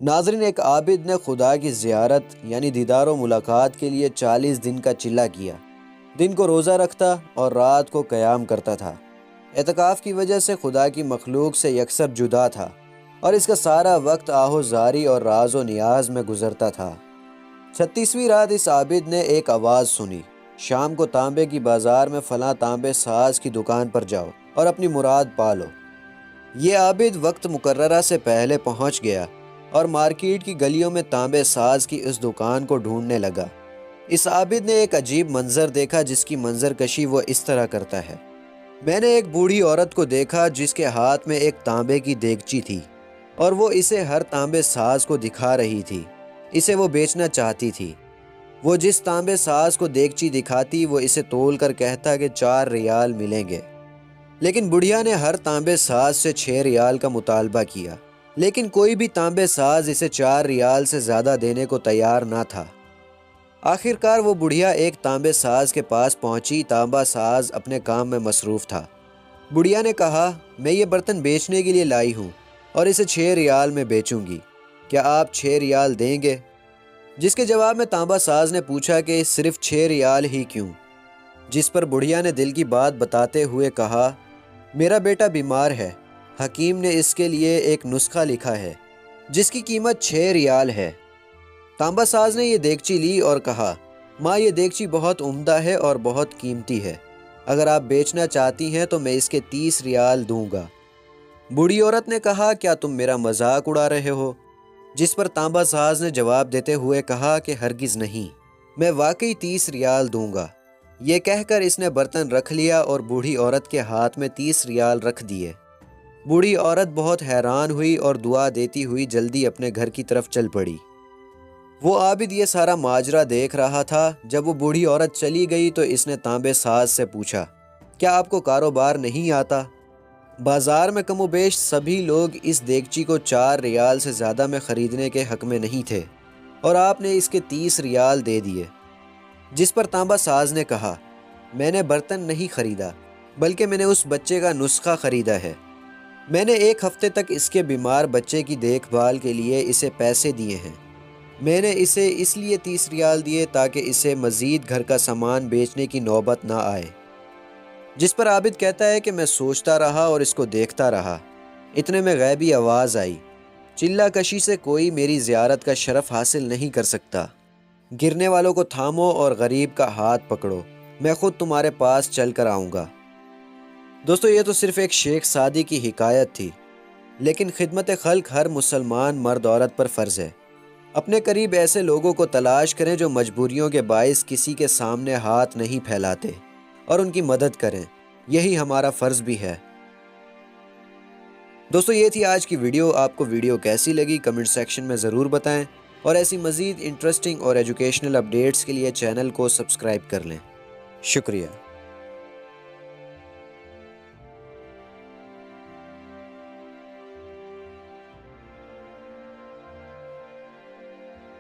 ناظرین، ایک عابد نے خدا کی زیارت یعنی دیدار و ملاقات کے لیے 40 دن کا چلہ کیا۔ دن کو روزہ رکھتا اور رات کو قیام کرتا تھا۔ اعتکاف کی وجہ سے خدا کی مخلوق سے یکسر جدا تھا اور اس کا سارا وقت آہوزاری اور راز و نیاز میں گزرتا تھا۔ 36ویں رات اس عابد نے ایک آواز سنی، شام کو تانبے کی بازار میں فلاں تانبے ساز کی دکان پر جاؤ اور اپنی مراد پالو۔ یہ عابد وقت مقررہ سے پہلے پہنچ گیا اور مارکیٹ کی گلیوں میں تانبے ساز کی اس دکان کو ڈھونڈنے لگا۔ اس عابد نے ایک عجیب منظر دیکھا جس کی منظر کشی وہ اس طرح کرتا ہے۔ میں نے ایک بوڑھی عورت کو دیکھا جس کے ہاتھ میں ایک تانبے کی دیگچی تھی اور وہ اسے ہر تانبے ساز کو دکھا رہی تھی۔ اسے وہ بیچنا چاہتی تھی۔ وہ جس تانبے ساز کو دیگچی دکھاتی وہ اسے تول کر کہتا کہ 4 ریال ملیں گے، لیکن بڑھیا نے ہر تانبے ساز سے 6 ریال کا مطالبہ کیا، لیکن کوئی بھی تانبے ساز اسے 4 ریال سے زیادہ دینے کو تیار نہ تھا۔ آخر کار وہ بڑھیا ایک تانبے ساز کے پاس پہنچی۔ تانبا ساز اپنے کام میں مصروف تھا۔ بڑھیا نے کہا، میں یہ برتن بیچنے کے لیے لائی ہوں اور اسے 6 ریال میں بیچوں گی، کیا آپ 6 ریال دیں گے؟ جس کے جواب میں تانبا ساز نے پوچھا کہ صرف 6 ریال ہی کیوں؟ جس پر بڑھیا نے دل کی بات بتاتے ہوئے کہا، میرا بیٹا بیمار ہے، حکیم نے اس کے لیے ایک نسخہ لکھا ہے جس کی قیمت 6 ریال ہے۔ تانبا ساز نے یہ دیگچی لی اور کہا، ماں یہ دیگچی بہت عمدہ ہے اور بہت قیمتی ہے، اگر آپ بیچنا چاہتی ہیں تو میں اس کے 30 ریال دوں گا۔ بوڑھی عورت نے کہا، کیا تم میرا مذاق اڑا رہے ہو؟ جس پر تانبا ساز نے جواب دیتے ہوئے کہا کہ ہرگز نہیں، میں واقعی 30 ریال دوں گا۔ یہ کہہ کر اس نے برتن رکھ لیا اور بوڑھی عورت کے ہاتھ میں 30 ریال رکھ دیے۔ بوڑھی عورت بہت حیران ہوئی اور دعا دیتی ہوئی جلدی اپنے گھر کی طرف چل پڑی۔ وہ عابد یہ سارا ماجرا دیکھ رہا تھا۔ جب وہ بوڑھی عورت چلی گئی تو اس نے تانبے ساز سے پوچھا، کیا آپ کو کاروبار نہیں آتا؟ بازار میں کم و بیش سبھی لوگ اس دیگچی کو 4 ریال سے زیادہ میں خریدنے کے حق میں نہیں تھے اور آپ نے اس کے 30 ریال دے دیے۔ جس پر تانبا ساز نے کہا، میں نے برتن نہیں خریدا بلکہ میں نے اس بچے کا نسخہ خریدا ہے۔ میں نے 1 ہفتے تک اس کے بیمار بچے کی دیکھ بھال کے لیے اسے پیسے دیے ہیں۔ میں نے اسے اس لیے 30 ریال دیے تاکہ اسے مزید گھر کا سامان بیچنے کی نوبت نہ آئے۔ جس پر عابد کہتا ہے کہ میں سوچتا رہا اور اس کو دیکھتا رہا، اتنے میں غیبی آواز آئی، چلہ کشی سے کوئی میری زیارت کا شرف حاصل نہیں کر سکتا۔ گرنے والوں کو تھامو اور غریب کا ہاتھ پکڑو، میں خود تمہارے پاس چل کر آؤں گا۔ دوستو، یہ تو صرف ایک شیخ سعدی کی حکایت تھی، لیکن خدمت خلق ہر مسلمان مرد عورت پر فرض ہے۔ اپنے قریب ایسے لوگوں کو تلاش کریں جو مجبوریوں کے باعث کسی کے سامنے ہاتھ نہیں پھیلاتے اور ان کی مدد کریں، یہی ہمارا فرض بھی ہے۔ دوستو، یہ تھی آج کی ویڈیو۔ آپ کو ویڈیو کیسی لگی کمنٹ سیکشن میں ضرور بتائیں، اور ایسی مزید انٹرسٹنگ اور ایجوکیشنل اپڈیٹس کے لیے چینل کو سبسکرائب کر لیں۔ شکریہ۔